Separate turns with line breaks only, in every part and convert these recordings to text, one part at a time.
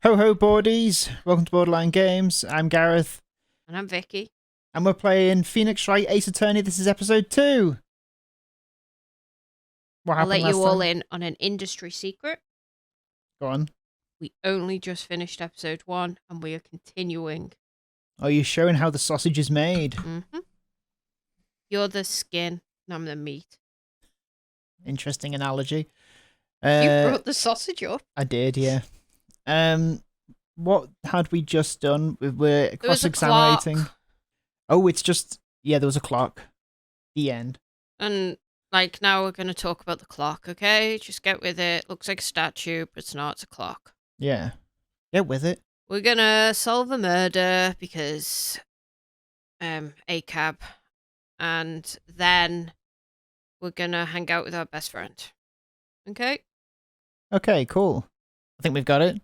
Ho ho boardies, welcome to Borderline Games. I'm Gareth.
And I'm Vicky.
And we're playing Phoenix Wright Ace Attorney. This is episode 2. What
I'll
happened
let you
last
all
time?
in on an industry secret.
Go on.
We only just finished episode 1 and we are continuing.
Are you showing how the sausage is made?
Mm-hmm. You're the skin and I'm the meat.
Interesting analogy.
You brought the sausage up.
I did, yeah. What had we just done? We're cross-examining. Oh, it's just... Yeah, there was a clock. The end.
And, now we're going to talk about the clock, okay? Just get with it. Looks like a statue, but it's not. It's a clock.
Yeah. Get with it.
We're going to solve a murder because... ACAB. And then we're going to hang out with our best friend. Okay?
Okay, cool. I think we've got it.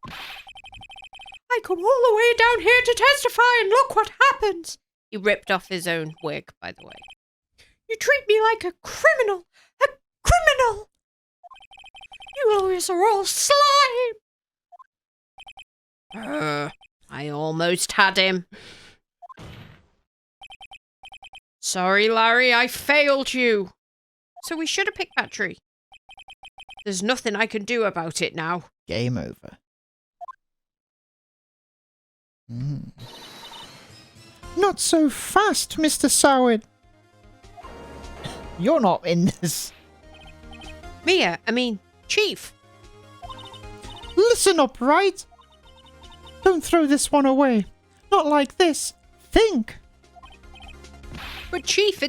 I come all the way down here to testify and look what happens. He ripped off his own wig, by the way. You treat me like a criminal. A criminal! You lawyers are all slime. I almost had him. Sorry, Larry, I failed you. So we should have picked that tree. There's nothing I can do about it now.
Game over. Not so fast, Mr. Soward. You're not in this.
Chief.
Listen up, Wright. Don't throw this one away. Not like this. Think.
But Chief,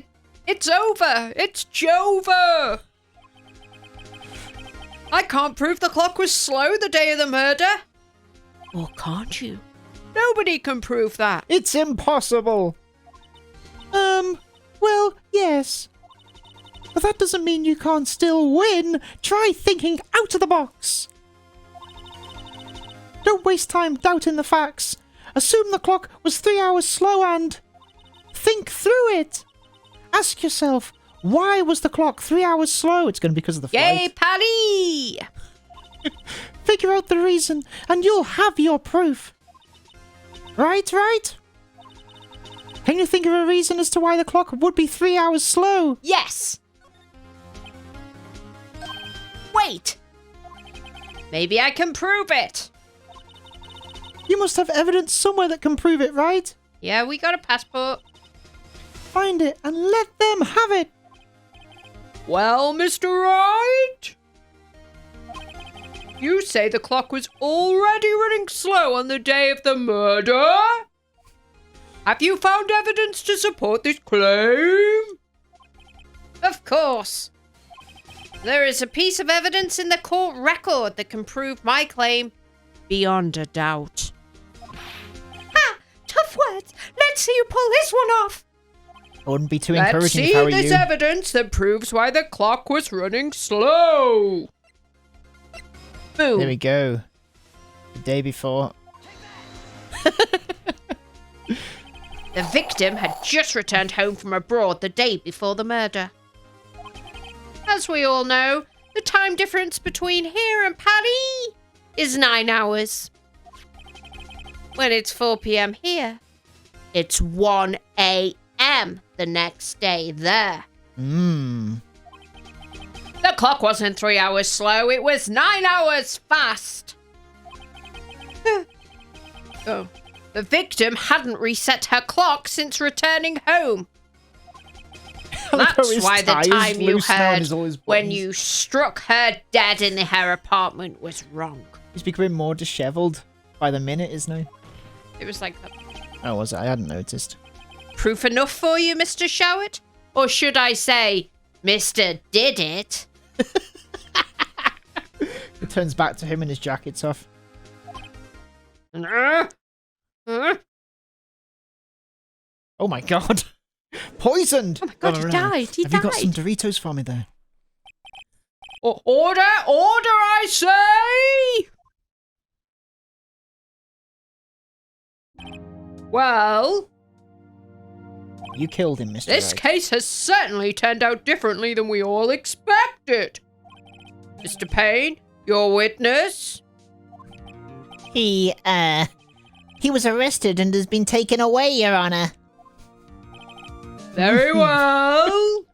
it's over. It's Jover. I can't prove the clock was slow the day of the murder. Or can't you? Nobody can prove that.
It's impossible. Well, yes. But that doesn't mean you can't still win. Try thinking out of the box. Don't waste time doubting the facts. Assume the clock was 3 hours slow and... think through it. Ask yourself, why was the clock 3 hours slow? It's going to be because of the flight.
Yay, Paddy!
Figure out the reason, and you'll have your proof. Right? Can you think of a reason as to why the clock would be 3 hours slow?
Yes! Wait! Maybe I can prove it!
You must have evidence somewhere that can prove it, right?
Yeah, we got a passport.
Find it and let them have it!
Well, Mr. Wright? You say the clock was already running slow on the day of the murder? Have you found evidence to support this claim? Of course. There is a piece of evidence in the court record that can prove my claim beyond a doubt. Ha! Tough words. Let's see you pull this one off.
I wouldn't be too encouraging if I were you.
Let's see this evidence that proves why the clock was running slow. Boom.
There we go. The day before.
The victim had just returned home from abroad the day before the murder. As we all know, the time difference between here and Paris is 9 hours. When it's 4 p.m. here, it's 1 a.m. the next day there. The clock wasn't 3 hours slow, it was 9 hours fast. Oh. The victim hadn't reset her clock since returning home. That's why the time you heard when you struck her dead in her apartment was wrong.
He's becoming more dishevelled by the minute, isn't he?
It was like that.
Oh, was it? I hadn't noticed.
Proof enough for you, Mr. Showett? Or should I say, Mr. Did It?
It turns back to him and his jacket's off. Oh my god. Poisoned!
Oh my god, he died.
Have you got some Doritos for me there?
Order, I say! Well...
You killed him, Mr.
This
Wright.
case has certainly turned out differently than we all expected. Mr. Payne, your witness.
He was arrested and has been taken away, Your Honor.
Very well.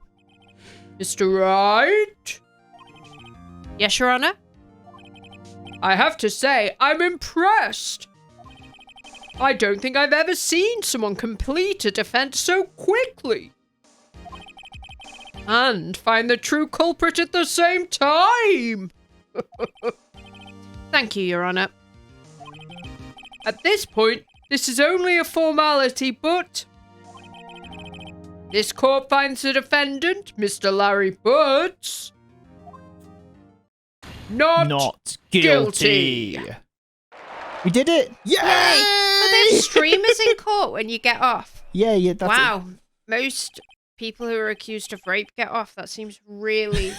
Mr. Wright? Yes, Your Honor? I have to say, I'm impressed. I don't think I've ever seen someone complete a defense so quickly. And find the true culprit at the same time. Thank you, Your Honor. At this point, this is only a formality, but... This court finds the defendant, Mr. Larry Butz, not guilty.
We did it! Yay!
Are there streamers in court when you get off?
Yeah, that's
wow. Most people who are accused of rape get off. That seems really,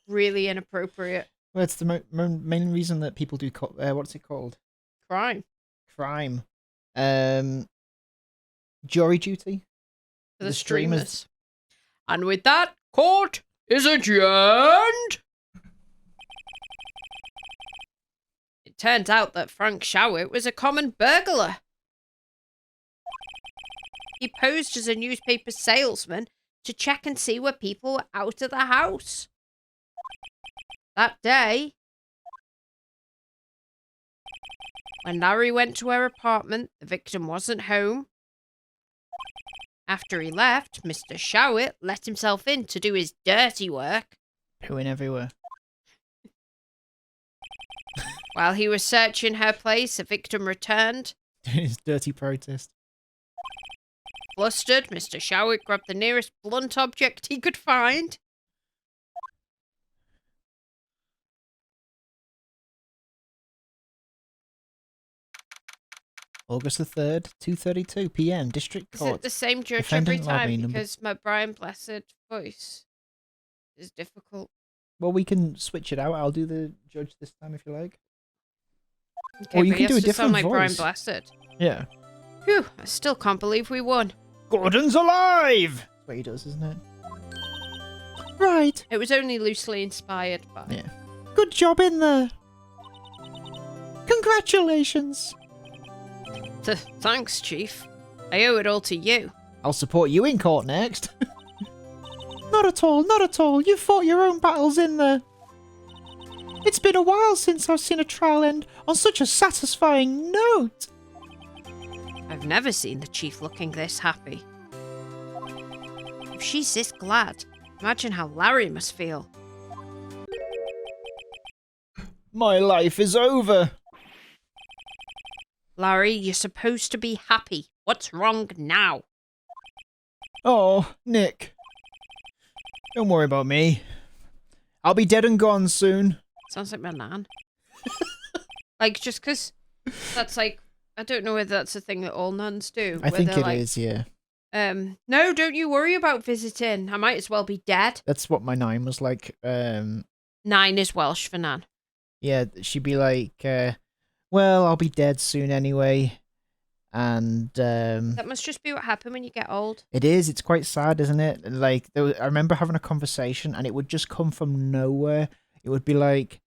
really inappropriate.
Well, it's the main reason that people do, what's it called?
Crime.
Jury duty?
For the streamers. And with that, court is adjourned. It turns out that Frank Showett was a common burglar. He posed as a newspaper salesman to check and see where people were out of the house. That day, when Larry went to her apartment, the victim wasn't home. After he left, Mr. Showett let himself in to do his dirty work.
Pooing everywhere.
While he was searching her place, the victim returned.
His dirty protest.
Flustered, Mr. Showett grabbed the nearest blunt object he could find.
August the 3rd, 2:32 p.m. District Court.
Is it the same judge
Defendant
every time?
lobby
Because my Brian Blessed voice is difficult.
Well, we can switch it out. I'll do the judge this time if you like.
Okay,
or you
but
can do a
he has to sound
different
like Brian
voice.
Blessed.
Yeah.
Phew, I still can't believe we won.
Gordon's alive! That's what he does, isn't it? Right.
It was only loosely inspired by...
Yeah. Good job in there. Congratulations.
Thanks, Chief. I owe it all to you.
I'll support you in court next. Not at all, not at all. You fought your own battles in there. It's been a while since I've seen a trial end on such a satisfying note.
I've never seen the Chief looking this happy. If she's this glad, imagine how Larry must feel.
My life is over.
Larry, you're supposed to be happy. What's wrong now?
Oh, Nick. Don't worry about me. I'll be dead and gone soon.
Sounds like my nan. Like, just because that's like, I don't know whether that's a thing that all nuns do.
I think it is, yeah.
No, don't you worry about visiting. I might as well be dead.
That's what my nine was like.
9 is Welsh for nan.
Yeah, she'd be like, well, I'll be dead soon anyway. And
that must just be what happened when you get old.
it is. It's quite sad, isn't it? Like, I remember having a conversation, and it would just come from nowhere. It would be like,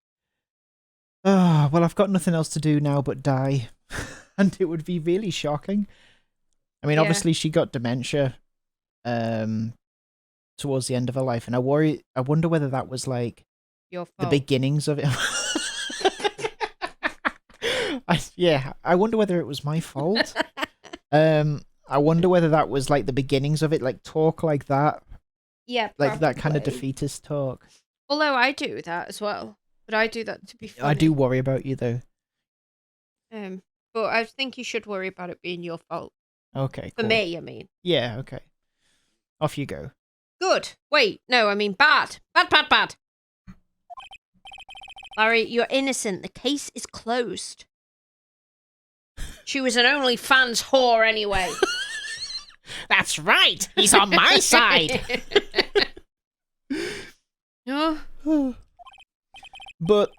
oh, well, I've got nothing else to do now but die. And it would be really shocking. I mean,
Yeah.
obviously, she got dementia towards the end of her life, and I wonder whether that was like
Your fault.
the beginnings of it. I wonder whether it was my fault. I wonder whether that was like the beginnings of it, like talk like that,
Yeah,
like that kind of
probably.
defeatist talk.
Although I do that as well, but I do that to be funny.
I do worry about you though.
But I think you should worry about it being your fault.
Okay,
For
cool.
me, I mean.
Yeah, okay. Off you go.
Good. Wait, no, I mean bad. Bad. Larry, you're innocent. The case is closed. She was an OnlyFans whore anyway.
That's right. He's on my side.
Oh,
But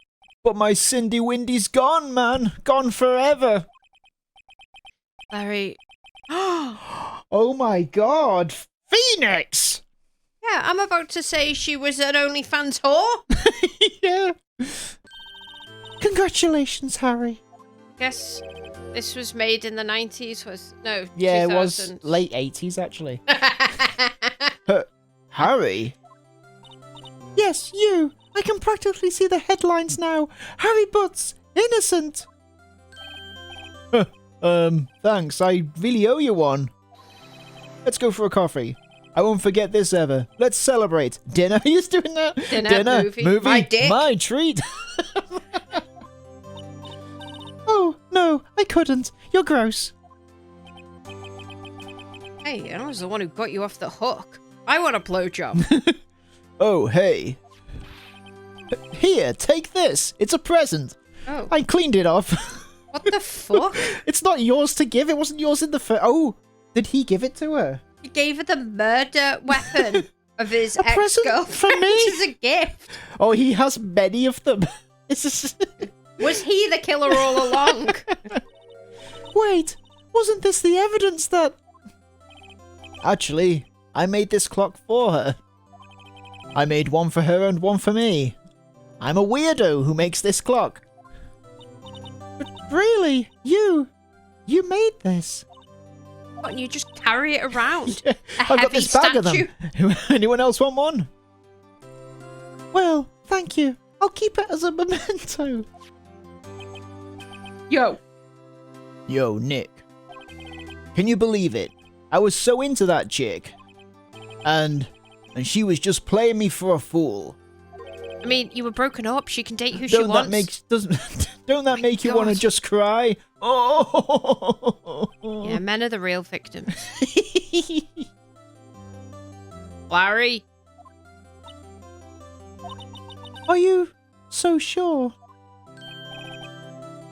my Cindy Windy's gone, man. Gone forever.
Larry.
Oh my God. Phoenix!
Yeah, I'm about to say she was an OnlyFans whore.
Yeah. Congratulations, Harry.
guess this was made in the 90s. No,
Yeah,
2000s.
it was late 80s, actually. Harry? Yes, you. I can practically see the headlines now. Harry Butz, innocent. Thanks. I really owe you one. Let's go for a coffee. I won't forget this ever. Let's celebrate. Dinner? Are you doing that?
Dinner, movie. My dick.
My treat. Oh, no, I couldn't. You're gross.
Hey, I was the one who got you off the hook. I want a blowjob.
Oh, hey. Here, take this. It's a present.
Oh.
I cleaned it off.
What the fuck?
It's not yours to give. It wasn't yours in the first. Oh, did he give it to her?
He gave her the murder weapon of his
A present
ex-girlfriend
from me?
as a gift.
Oh, he has many of them.
Was he the killer all along?
Wait, wasn't this the evidence that... Actually, I made this clock for her. I made one for her and one for me. I'm a weirdo who makes this clock. But really, you made this.
What, and you just carry it around?
Yeah,
A
I've got
heavy
this bag
statue?
of them. Anyone else want one? Well, thank you. I'll keep it as a memento.
Yo.
Yo, Nick. Can you believe it? I was so into that chick. And she was just playing me for a fool.
I mean, you were broken up. She can date who she wants.
Don't that make you want to
God.
just cry? Oh.
Yeah, men are the real victims. Larry.
Are you so sure?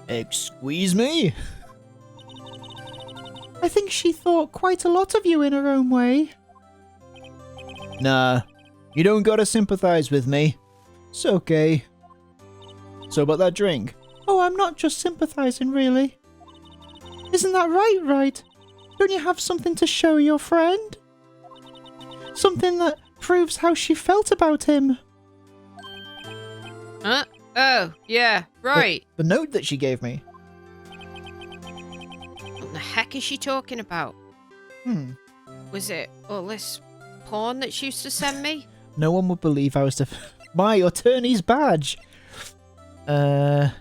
Excuse me? I think she thought quite a lot of you in her own way. Nah, you don't gotta sympathize with me. It's okay. So about that drink? Oh, I'm not just sympathizing, really. Isn't that right, Wright? Don't you have something to show your friend? Something that proves how she felt about him.
Huh? Oh, yeah, right.
The note that she gave me.
What the heck is she talking about? Was it all this porn that she used to send me?
No one would believe I was my attorney's badge. But,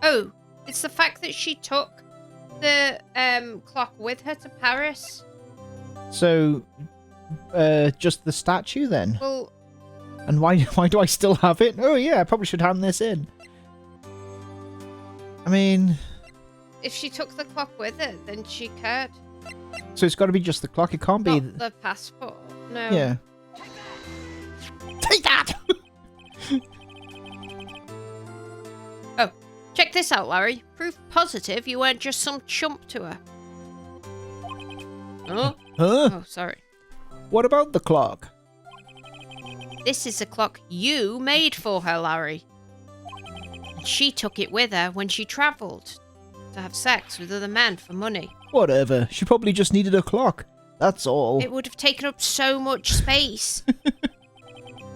Oh, it's the fact that she took the clock with her to Paris.
so, just the statue then?
Well,
And why do I still have it? Oh yeah, I probably should hand this in. I mean,
if she took the clock with her, then she could.
so it's got to be just the clock. It can't be.
Not the passport. No.
Yeah. Take that!
Oh, check this out, Larry. Proof positive you weren't just some chump to her. Oh?
Huh?
Oh, sorry.
What about the clock?
This is a clock you made for her, Larry. She took it with her when she travelled to have sex with other men for money.
Whatever. She probably just needed a clock. That's all.
It would have taken up so much space.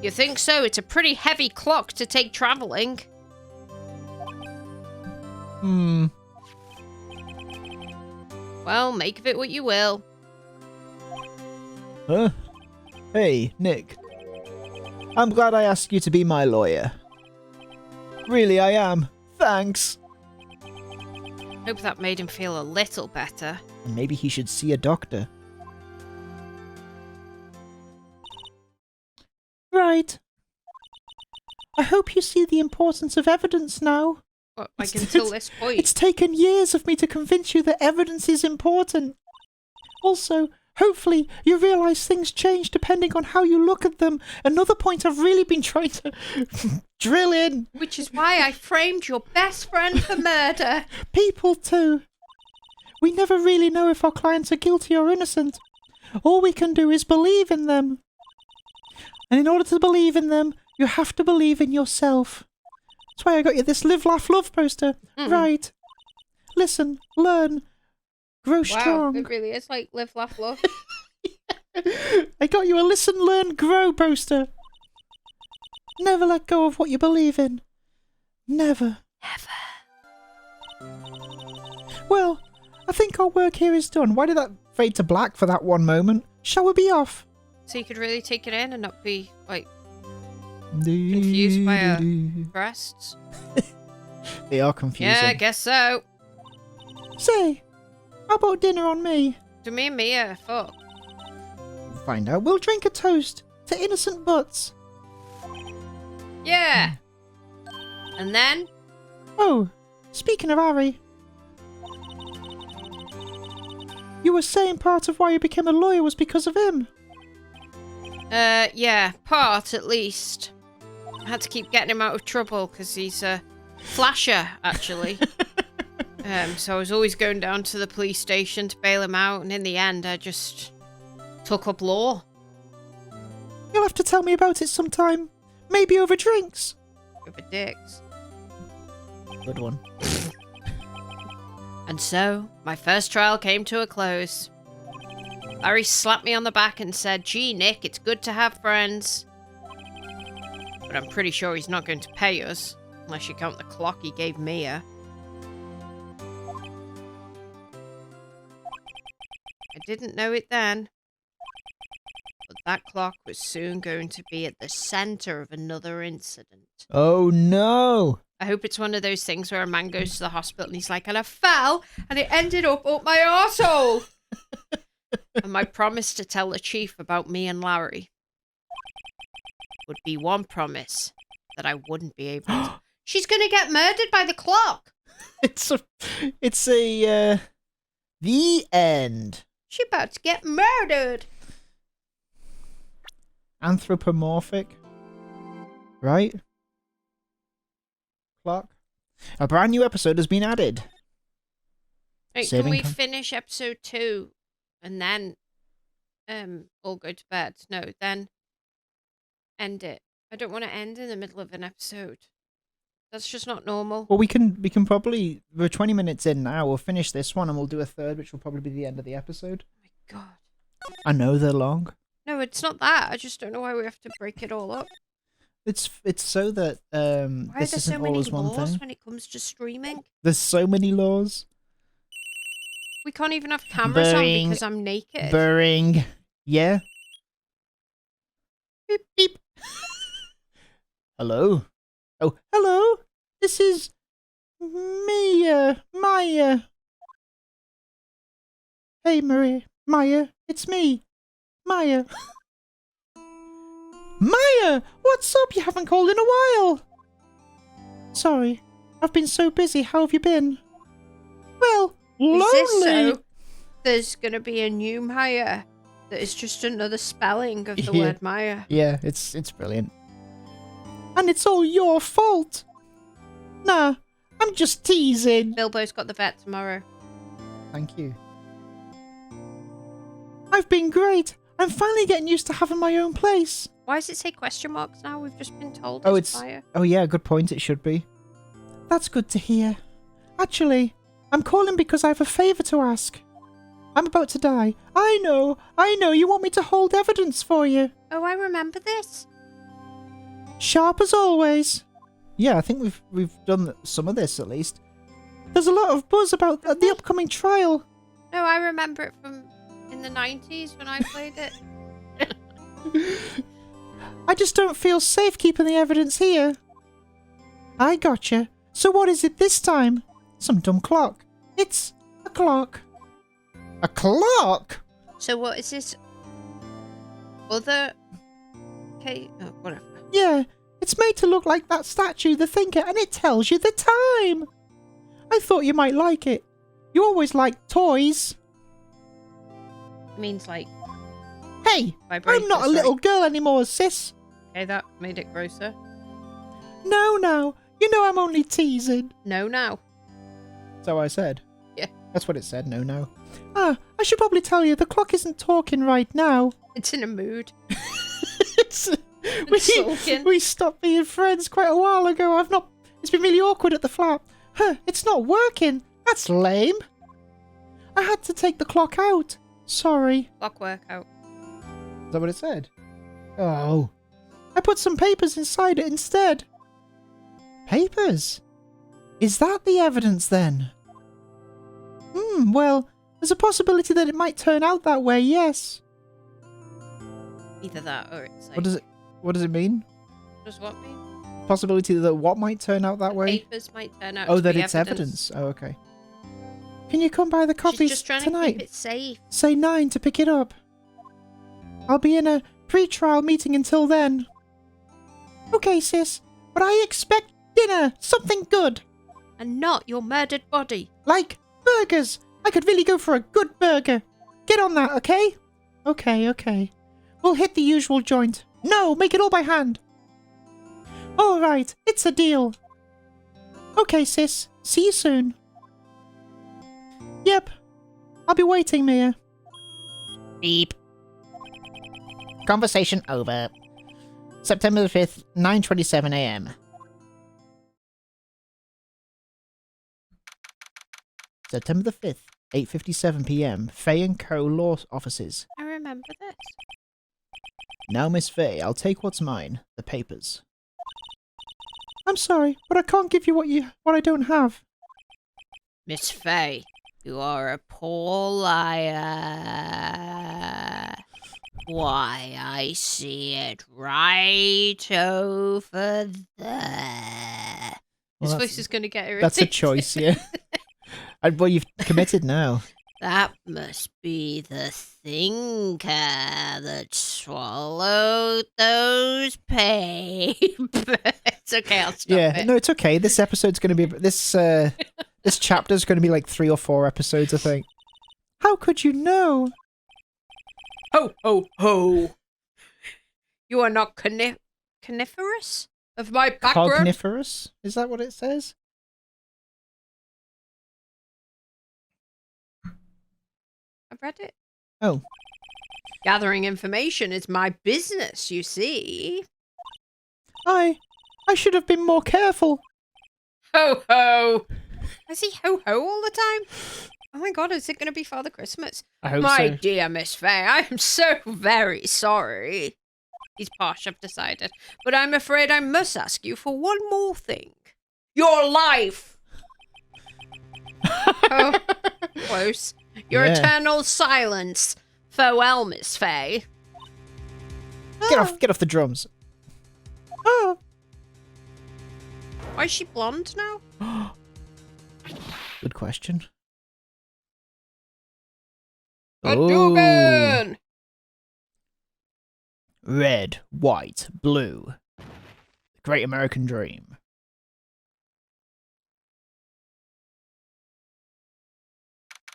You think so? It's a pretty heavy clock to take travelling. Well, make of it what you will.
Huh? Hey, Nick. I'm glad I asked you to be my lawyer. Really, I am. Thanks.
Hope that made him feel a little better.
And maybe he should see a doctor. Right. I hope you see the importance of evidence now.
What, like until this point?
It's taken years of me to convince you that evidence is important. Also, hopefully you realise things change depending on how you look at them. Another point I've really been trying to drill in.
Which is why I framed your best friend for murder.
People too. We never really know if our clients are guilty or innocent. All we can do is believe in them. And in order to believe in them, you have to believe in yourself. That's why I got you this Live, Laugh, Love poster. Right. Listen, learn, grow strong.
Wow, it really is like Live, Laugh, Love.
I got you a Listen, Learn, Grow poster. Never let go of what you believe in. Never.
Never.
Well, I think our work here is done. Why did that fade to black for that one moment? Shall we be off?
So you could really take it in and not be, like, confused by her breasts?
They are confusing.
Yeah, I guess so.
Say, how about dinner on me?
To me and Mia, fuck.
Find out. We'll drink a toast to innocent Butz.
Yeah. And then?
Oh, speaking of Harry. You were saying part of why you became a lawyer was because of him.
Yeah, part at least. I had to keep getting him out of trouble because he's a flasher, actually. So I was always going down to the police station to bail him out, and in the end, I just took up law.
You'll have to tell me about it sometime. Maybe over drinks.
Over dicks.
Good one.
And so, my first trial came to a close. Larry slapped me on the back and said, "Gee, Nick, it's good to have friends." But I'm pretty sure he's not going to pay us, unless you count the clock he gave Mia. I didn't know it then, but that clock was soon going to be at the center of another incident.
Oh no!
I hope it's one of those things where a man goes to the hospital and he's like, "And I fell, and it ended up my arsehole." And my promise to tell the chief about me and Larry would be one promise that I wouldn't be able to. She's gonna get murdered by the clock.
It's a the end.
She's about to get murdered.
Anthropomorphic. Right? Clock. A brand new episode has been added.
Right, can we finish episode 2 and then all go to bed? No, then end it. I don't want to end in the middle of an episode. That's just not normal.
Well, we can probably, we're 20 minutes in now. We'll finish this one and we'll do a third, which will probably be the end of the episode.
Oh my god.
I know they're long.
No, it's not that. I just don't know why we have to break it all up.
It's so that
Why
this
are there so
isn't
many
always one
laws
thing.
when it comes to streaming?
There's so many laws.
We can't even have cameras
Boring.
on because I'm naked.
Boring. Yeah. Beep beep. Hello. Oh, hello. This is Maya. Hey, Maya. It's me, Maya. Maya, what's up? You haven't called in a while. Sorry, I've been so busy. How have you been? Well, lonely.
Is this so? There's gonna be a new Maya that is just another spelling of the word Maya.
Yeah, it's brilliant. And it's all your fault. Nah, I'm just teasing.
Bilbo's got the vet tomorrow.
Thank you. I've been great. I'm finally getting used to having my own place.
Why does it say question marks now? We've just been told
It's
Maya.
Oh yeah, good point. It should be. That's good to hear. Actually, I'm calling because I have a favour to ask. I'm about to die. I know. You want me to hold evidence for you.
Oh, I remember this.
Sharp as always. Yeah, I think we've done some of this at least. There's a lot of buzz about the upcoming trial.
No, I remember it from in the 90s when I played it.
I just don't feel safe keeping the evidence here. I gotcha. So what is it this time? Some dumb clock. It's a clock. A clock?
So what is this? Other... Okay, oh, whatever.
Yeah, it's made to look like that statue, the Thinker, and it tells you the time. I thought you might like it. You always like toys.
It means like...
Hey, I'm not a little girl anymore, sis.
Okay, that made it grosser.
No. You know I'm only teasing.
No, now.
So I said.
Yeah.
That's what it said, no. Ah, I should probably tell you, the clock isn't talking right now.
It's in a mood.
We stopped being friends quite a while ago. It's been really awkward at the flat. It's not working. That's lame. I had to take the clock out. Sorry.
Clock workout.
Is that what it said? Oh. I put some papers inside it instead. Papers? Is that the evidence then? Well, there's a possibility that it might turn out that way, yes.
Either that or it's like...
What does it mean?
Does what mean?
Possibility that what might turn out that way?
Papers might turn out
Oh,
to
that
be
it's evidence. Oh, okay. Can you come by the coffees
She's just trying
tonight?
to keep it safe.
Say 9 to pick it up. I'll be in a pre-trial meeting until then. Okay, sis, but I expect dinner, something good.
And not your murdered body.
Like burgers. I could really go for a good burger. Get on that, okay? Okay. We'll hit the usual joint. No, make it all by hand. All right, it's a deal. Okay, sis. See you soon. Yep. I'll be waiting, Mia. Beep. Conversation over. September the 5th, 9:27 a.m. September the 5th, 8:57 p.m. Faye & Co. Law Offices.
I remember this.
Now, Miss Faye, I'll take what's mine. The papers. I'm sorry, but I can't give you what I don't have.
Miss Faye, you are a poor liar. Why, I see it right over there. His voice is going to get irritated.
That's a choice, yeah. Well, you've committed now.
That must be the thinker that swallowed those papers. Okay, I'll stop it.
No, it's okay. This episode's going to be... This chapter's going to be like 3 or 4 episodes, I think. How could you know?
Ho, ho, ho. You are not coniferous of my background?
Cogniferous? Is that what it says?
I've read it.
Oh.
Gathering information is my business, you see.
I should have been more careful.
Ho, ho. Is he ho, ho all the time? Oh my god, is it going to be Father Christmas?
I hope
My
so.
dear Miss Faye, I am so very sorry. He's posh, I've decided. But I'm afraid I must ask you for one more thing. Your life! Oh, close. Your eternal silence. Farewell, Miss Faye.
Get off the drums. Oh.
Why is she blonde now?
Good question.
Hadouken!
Red, white, blue. The Great American Dream.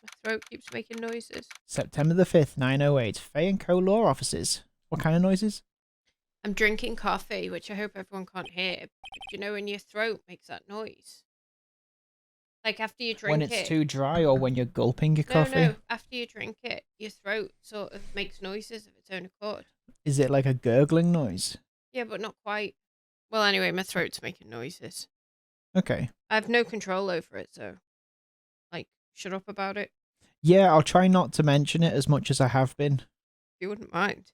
My throat keeps making noises.
September the 5th, 9:08. Faye & Co. Law Offices. What kind of noises?
I'm drinking coffee, which I hope everyone can't hear. But you know when your throat makes that noise? Like after you drink it.
When it's too dry or when you're gulping your coffee?
No, after you drink it, your throat sort of makes noises of its own accord.
Is it like a gurgling noise?
Yeah, but not quite. Well, anyway, my throat's making noises.
Okay.
I have no control over it, so, like, shut up about it.
Yeah, I'll try not to mention it as much as I have been.
If you wouldn't mind.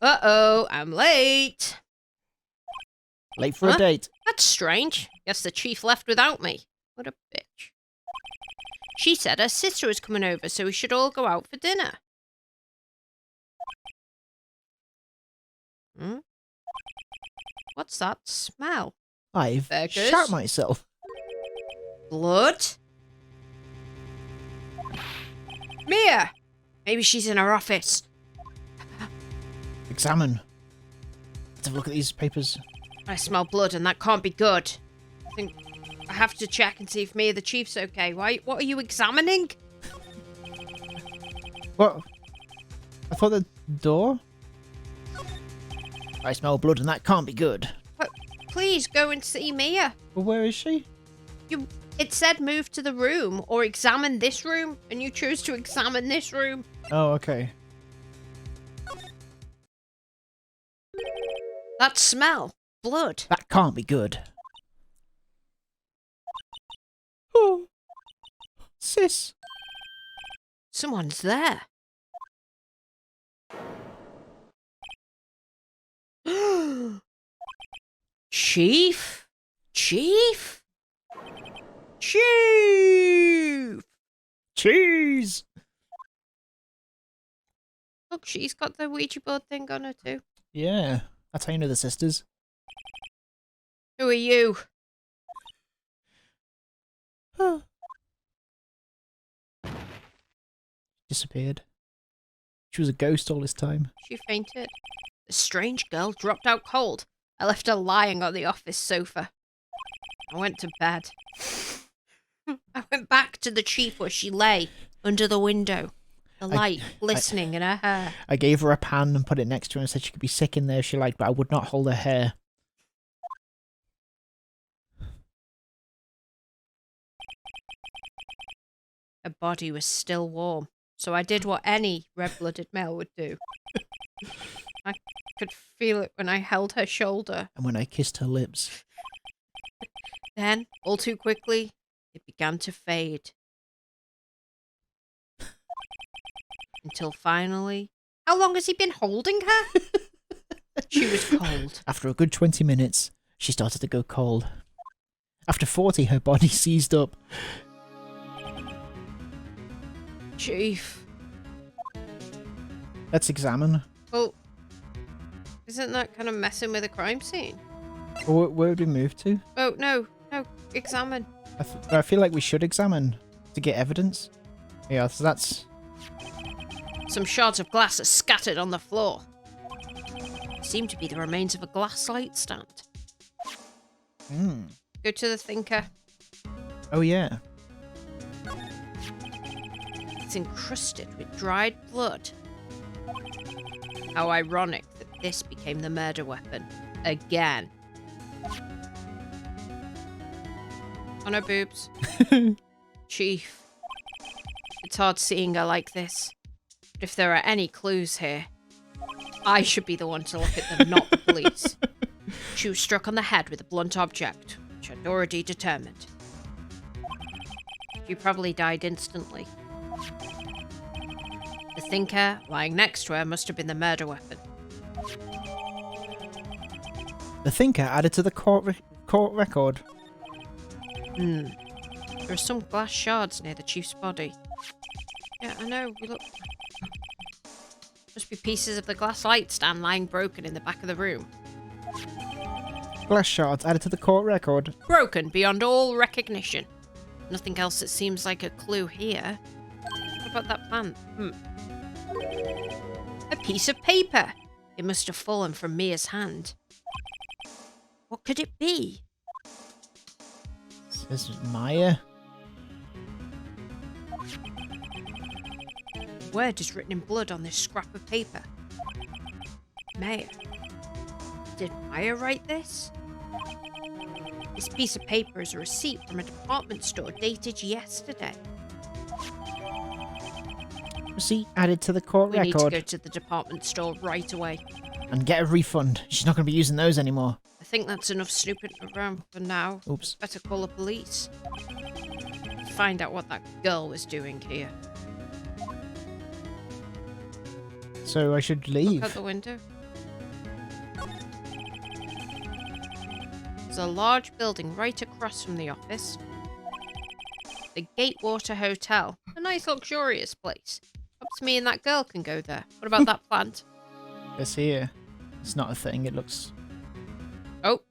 Uh-oh, I'm late.
Late for a date.
That's strange. Guess the chief left without me. What a bitch. She said her sister was coming over, so we should all go out for dinner. Hmm? What's that smell?
I've
Burgers?
shot myself.
Blood? Mia! Maybe she's in her office.
Examine. Let's have a look at these papers.
I smell blood and that can't be good. I think I have to check and see if Mia the chief's okay. What are you examining?
What? I thought the door? I smell blood and that can't be good.
But please go and see Mia.
Well, where is she?
It said move to the room or examine this room, and you chose to examine this room.
Oh, okay.
That smell. Blood.
That can't be good. Oh. Sis.
Someone's there. Chief? Chief? Chief!
Cheese!
Look, she's got the Ouija board thing on her too.
Yeah, that's how you know the sisters.
Who are you?
Disappeared. She was a ghost all this time.
She fainted. The strange girl dropped out cold. I left her lying on the office sofa. I went to bed. I went back to the chief where she lay, under the window. The light glistening in her hair.
I gave her a pan and put it next to her and said she could be sick in there if she liked, but I would not hold her hair.
Her body was still warm, so I did what any red-blooded male would do. I could feel it when I held her shoulder.
And when I kissed her lips.
Then, all too quickly, it began to fade. Until finally... How long has he been holding her? She was cold.
After a good 20 minutes, she started to go cold. After 40, her body seized up.
Chief.
Let's examine.
Well, isn't that kind of messing with a crime scene?
Where would we move to?
Oh, no, examine.
I feel like we should examine to get evidence. Yeah, so that's...
Some shards of glass are scattered on the floor. They seem to be the remains of a glass light stand. Go to the thinker.
Oh, yeah.
It's encrusted with dried blood. How ironic that this became the murder weapon. Again. On her boobs. Chief. It's hard seeing her like this. But if there are any clues here, I should be the one to look at them, not the police. She was struck on the head with a blunt object, which I'd already determined. She probably died instantly. The thinker lying next to her must have been the murder weapon.
The thinker added to the court record.
There are some glass shards near the chief's body. Yeah, I know. Look. Must be pieces of the glass light stand lying broken in the back of the room.
Glass shards added to the court record.
Broken beyond all recognition. Nothing else that seems like a clue here. What about that plant? A piece of paper. It must have fallen from Mia's hand. What could it be?
This is Maya.
Word is written in blood on this scrap of paper. Maya. Did Maya write this? This piece of paper is a receipt from a department store dated yesterday.
Receipt added to the court
We
record.
need to go to the department store right away.
And get a refund. She's not going to be using those anymore.
I think that's enough snooping around for now.
Oops.
Better call the police. Find out what that girl was doing here.
So I should leave.
Look out the window. There's a large building right across from the office. The Gatewater Hotel. A nice luxurious place. Perhaps me and that girl can go there. What about that plant?
It's here. It's not a thing. It looks...
Oh.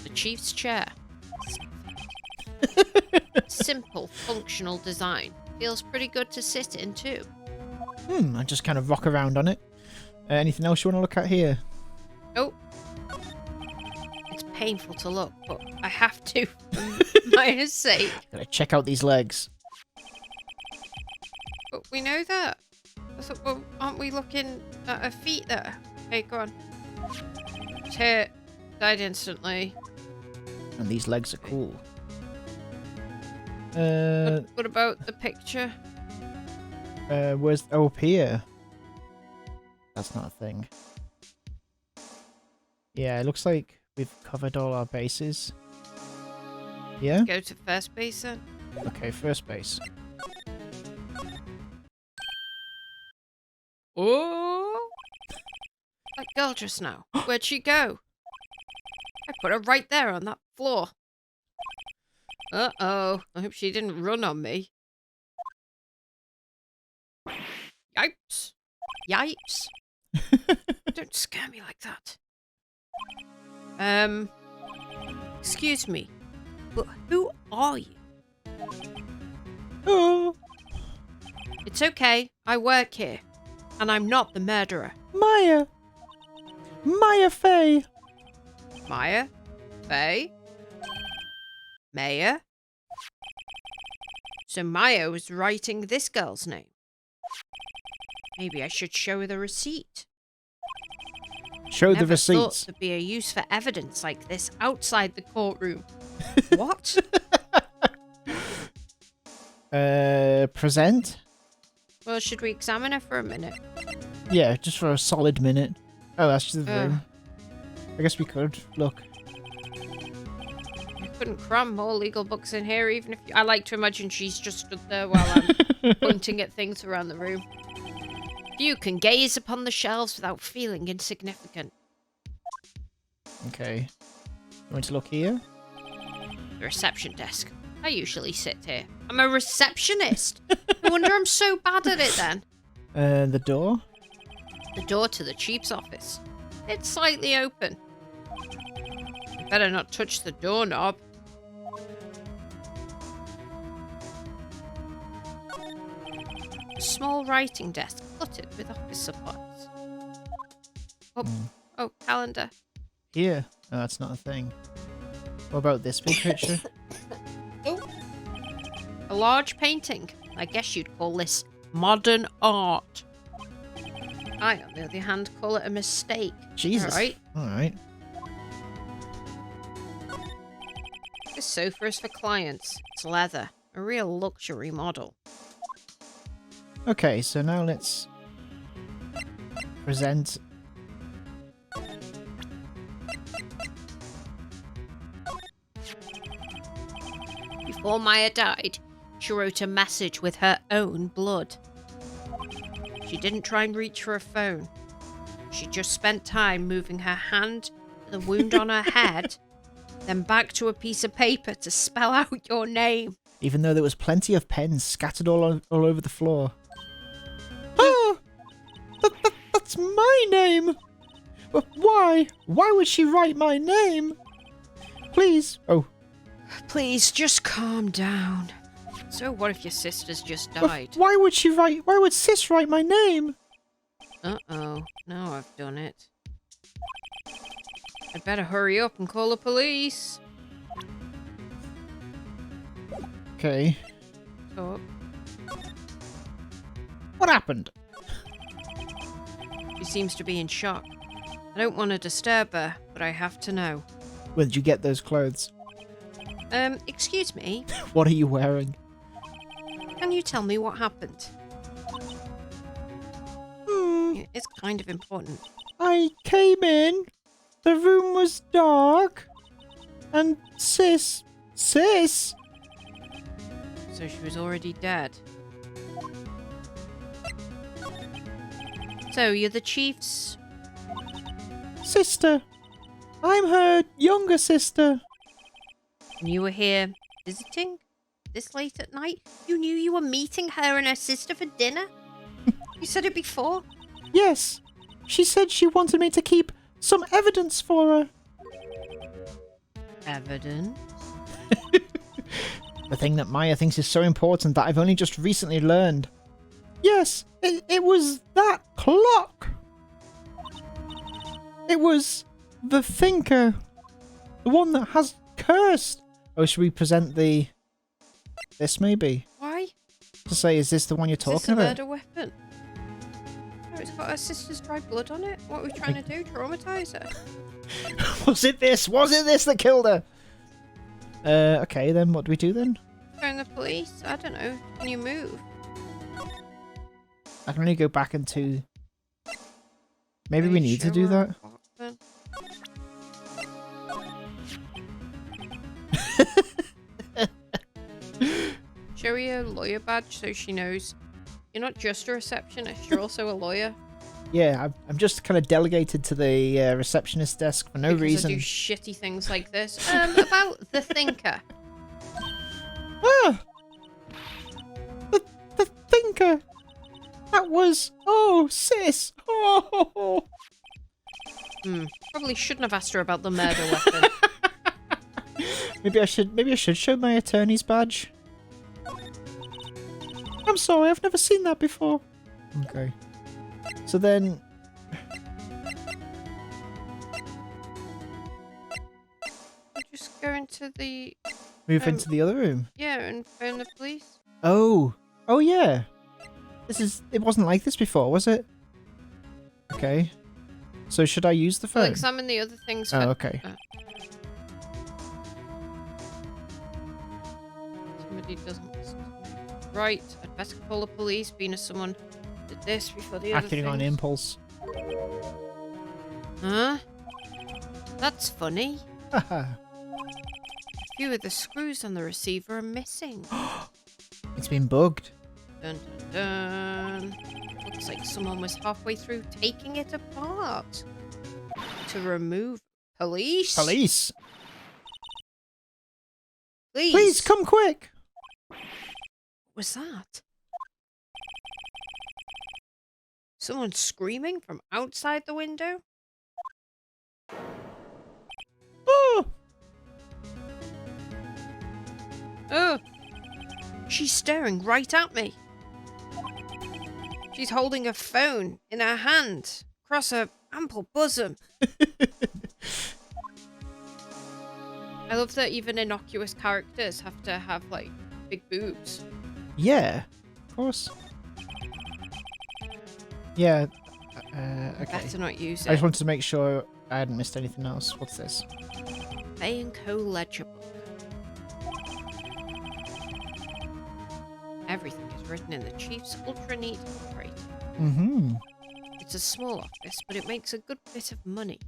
The chief's chair. Simple, functional design. Feels pretty good to sit in too.
I just kind of rock around on it. Anything else you want to look at here?
Oh. It's painful to look, but I have to for Maya's sake.
Gotta check out these legs.
But we know that. Well, aren't we looking at her feet there? Okay, go on. It's hit. Died instantly.
And these legs are cool.
What about the picture?
Where's... Oh, up here. That's not a thing. Yeah, it looks like we've covered all our bases. Yeah?
Go to first base then.
Okay, first base.
Oh! That girl just now. Where'd she go? I put her right there on that floor. Uh-oh. I hope she didn't run on me. Yipes. Yipes. Don't scare me like that. Excuse me, but who are you?
Oh,
It's okay. I work here. And I'm not the murderer.
Maya. Maya Fey.
Maya? Faye? Maya? So Maya was writing this girl's name. Maybe I should show her the receipt.
Show the
Never thought
receipts.
there'd be a use for evidence like this outside the courtroom. What?
Present?
Well, should we examine her for a minute?
Yeah, just for a solid minute. Oh, that's just the
Ugh.
room. I guess we could. Look.
I couldn't cram more legal books in here, even if I like to imagine she's just stood there while I'm pointing at things around the room. You can gaze upon the shelves without feeling insignificant.
Okay. You want to look here?
The reception desk. I usually sit here. I'm a receptionist. No wonder I'm so bad at it then.
The door?
The door to the chief's office. It's slightly open. Better not touch the doorknob. A small writing desk cluttered with office supplies. Oh, oh, calendar.
Here? Oh, that's not a thing. What about this big picture?
Oh. A large painting. I guess you'd call this modern art. I, on the other hand, call it a mistake.
Jesus.
Alright.
Alright.
This sofa is for clients. It's leather. A real luxury model.
Okay, so now let's present.
Before Maya died, she wrote a message with her own blood. She didn't try and reach for a phone. She just spent time moving her hand to the wound on her head, then back to a piece of paper to spell out your name.
Even though there was plenty of pens scattered all over the floor. Oh! That's my name! But why? Why would she write my name? Please. Oh.
Please, just calm down. So what if your sister's just died?
Why would Sis write my name?
Uh-oh. Now I've done it. I'd better hurry up and call the police.
Okay.
Oh,
What happened?
she seems to be in shock. I don't want to disturb her, but I have to know.
Where did you get those clothes?
Excuse me.
What are you wearing?
Can you tell me what happened? It's kind of important.
I came in. The room was dark. And Sis.
So she was already dead. So you're the chief's...
Sister. I'm her younger sister.
And you were here visiting? This late at night? You knew you were meeting her and her sister for dinner? You said it before?
Yes. She said she wanted me to keep some evidence for her.
Evidence?
The thing that Maya thinks is so important that I've only just recently learned. Yes, it was that clock. It was the thinker. The one that has cursed. Oh, should we present this maybe?
Why?
To say, is this the one you're
Is this
talking
a
about?
murder weapon? No, it's got her sister's dried blood on it. What are we trying to do? Traumatize her?
Was it this? Was it this that killed her? Okay, then what do we do then?
Phone the police? I don't know. Can you move?
I can only go back into... Maybe
Can
we
you
need to
show
do
her
that.
what then? Show her your lawyer badge so she knows you're not just a receptionist, you're also a lawyer.
Yeah, I'm just kind of delegated to the receptionist desk for no
because
reason.
I do shitty things like this. About the thinker.
Ah! The thinker! That was... Oh, sis! Oh!
Probably shouldn't have asked her about the murder weapon.
Maybe I should show my attorney's badge. I'm sorry, I've never seen that before. Okay. So then...
Just go into the...
Move into the other room.
Yeah, and phone the police.
Oh. Oh, yeah. It wasn't like this before, was it? Okay. So should I use the phone?
I'll examine the other things.
Oh, okay.
Somebody doesn't listen to me. Right, I'd better call the police, being as someone did this before the other
Acting on
things.
impulse.
Huh? That's funny.
Haha.
A few of the screws on the receiver are missing.
It's been bugged.
Dun dun dun. Looks like someone was halfway through taking it apart. To remove... Police?
Police!
Please!
Please, come quick!
What was that? Someone screaming from outside the window?
Oh!
Oh! She's staring right at me. She's holding a phone in her hand across her ample bosom. I love that even innocuous characters have to have, like, big boobs.
Yeah, of course. Yeah, okay.
Better not use
I just
it.
wanted to make sure I hadn't missed anything else. What's this?
Bay & Co. ledger book. Everything is written in the chief's ultra-neat typewriter.
Mm-hmm.
It's a small office, but it makes a good bit of money.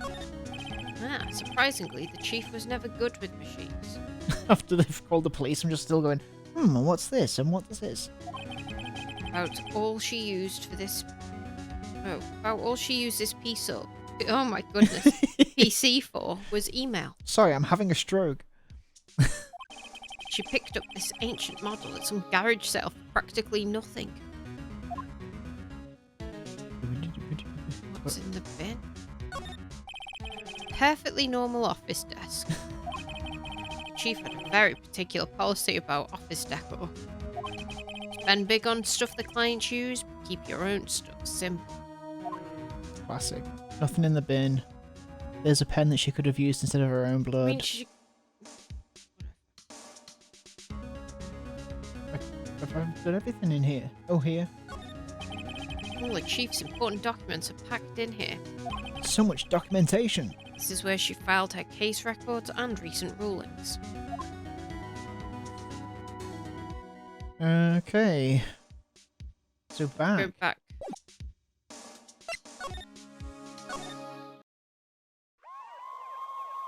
Ah, surprisingly, the chief was never good with machines.
After they've called the police, I'm just still going, and what's this? And what is this?
About all she used for this... Oh, about all she used this piece of... Oh my goodness. PC for was email.
Sorry, I'm having a stroke.
She picked up this ancient model at some garage sale for practically nothing. What's in the bin? Perfectly normal office desk. The chief had a very particular policy about office decor. Spend big on stuff the clients use, but keep your own stuff simple.
Classic. Nothing in the bin. There's a pen that she could have used instead of her own blood.
I mean, she...
I've got everything in here. Oh, here.
all the chief's important documents are packed in here.
So much documentation.
This is where she filed her case records and recent rulings.
Okay. So
Go
back.
back.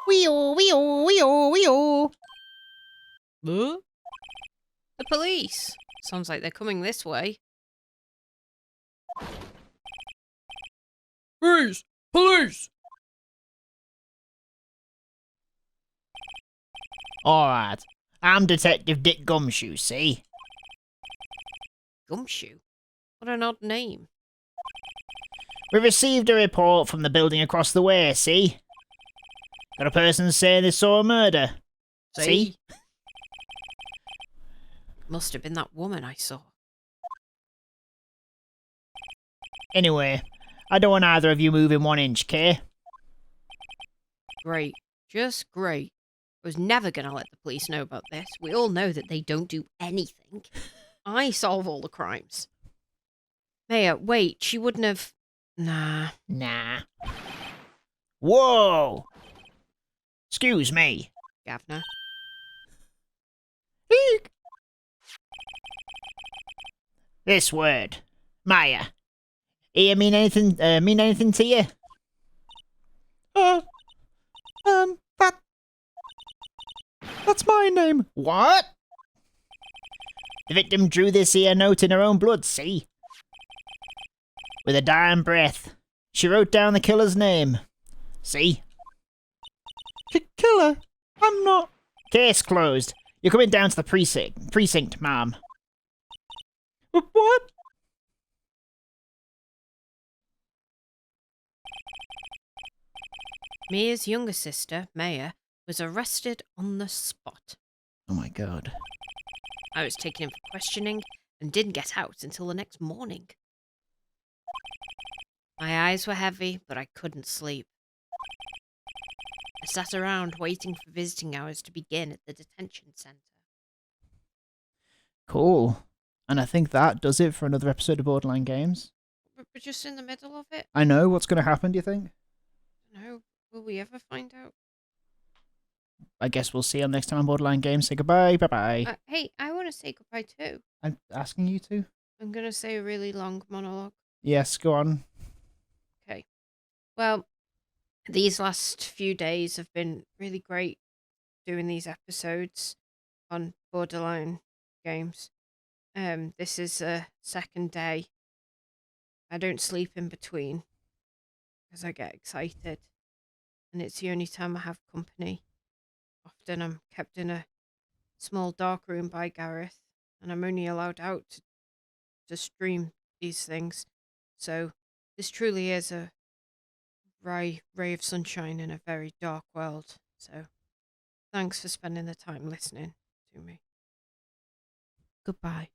Wee-oh, wee-oh, wee-oh, wee-oh.
The police! Sounds like they're coming this way.
Freeze! Police!
Alright. I'm Detective Dick Gumshoe, see?
Gumshoe? What an odd name.
We received a report from the building across the way, see? Got a person saying they saw a murder. See?
Must have been that woman I saw.
Anyway, I don't want either of you moving 1 inch, Kay?
Great. Just great. I was never gonna let the police know about this. We all know that they don't do anything. I solve all the crimes. Maya, wait, she wouldn't have... Nah.
Nah. Whoa! Excuse me.
Gavner.
Eek. This word. Maya. Here mean anything to you? That's my name. What? The victim drew this here note in her own blood, see? with a dying breath. She wrote down the killer's name. See? Killer? I'm not. Case closed. You're coming down to the precinct, ma'am. What?
Mia's younger sister, Maya, was arrested on the spot.
Oh my god.
I was taken in for questioning and didn't get out until the next morning. My eyes were heavy, but I couldn't sleep. I sat around waiting for visiting hours to begin at the detention centre.
Cool. And I think that does it for another episode of Borderline Games.
We're just in the middle of it.
I know what's going to happen, do you think?
No, will we ever find out?
I guess we'll see you next time on Borderline Games. Say goodbye. Bye-bye.
Hey, I want to say goodbye too.
I'm asking you to.
I'm going to say a really long monologue.
Yes, go on.
Okay. Well, these last few days have been really great doing these episodes on Borderline Games. This is a second day. I don't sleep in between because I get excited. And it's the only time I have company. Often I'm kept in a small dark room by Gareth, and I'm only allowed out to stream these things. So this truly is a ray of sunshine in a very dark world. So thanks for spending the time listening to me. Goodbye.